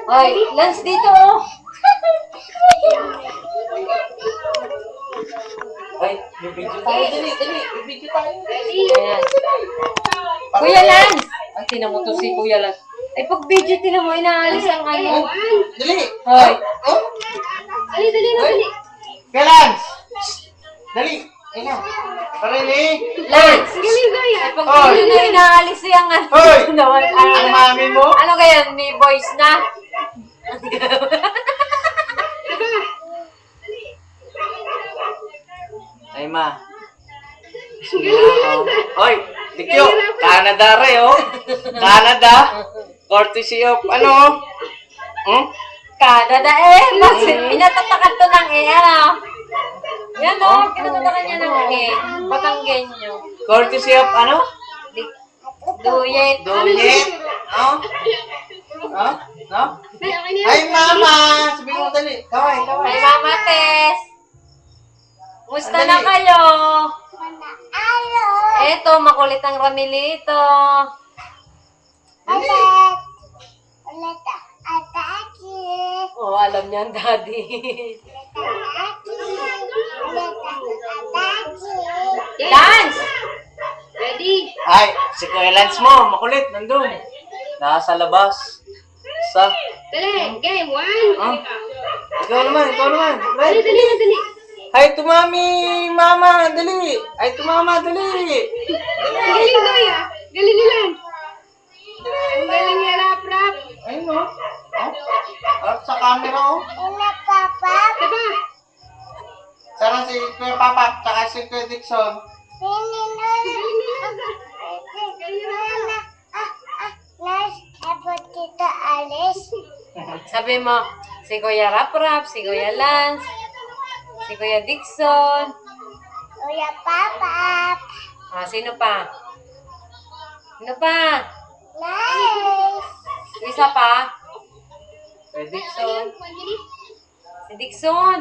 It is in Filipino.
Ay, Lance dito oh. Ay, bibidyo tayo. Dali. Bibidyo tayo. Ayan. Kuya Lance! Ang tinan mo to si Kuya Lance. Ay, pag video tinan mo, inaalis ang ano. Dali. Hoy. Oh. Dali. Kalans! Dali. Ay na. Parili. Lance! Galing kaya. Ay, pag video na inaalis yung ano. Hoy! Naman, Ang mami mo? ano kaya? May voice na? Ay, ma. Hoy, Dikyo. Canada re, oh. Canada. Courtesy of, ano? Canada eh. Bakit? Pinatatakan to ng eh. Ano? Yan o. Pinatatakan niya ng eh. Batanggenyo. Courtesy of, ano? Duyet. Duyet. Oh? Oh? No? Ay, mama. Sabihin mo, dali. Kaway. Ay, Mama Tess. Musta Andali. na kayo? Eto, makulit ang Ramilito. Oh, alam niya ang daddy. Dance! Ready? Ay, si Kuya Lance mo. Makulit. Nandun. Nasa labas. Sa. Dali. Game. 1. Ah. Ikaw naman. Dali. Right. Ay, tumami, mama, dali. Ay, tumama, dali. Galing kaya. Galing nilan. Ang galing niya rap. Ay, no. Oh, sa camera, oh. Diba? Sana si Kuya Papa, tsaka si Kuya Dixon. Sabi mo, si Kuya Rap, si Kuya Lance, si Kuya Dixon. Ah, sino pa? Sino pa? Isa pa? Kuya Dixon. Si Dixon.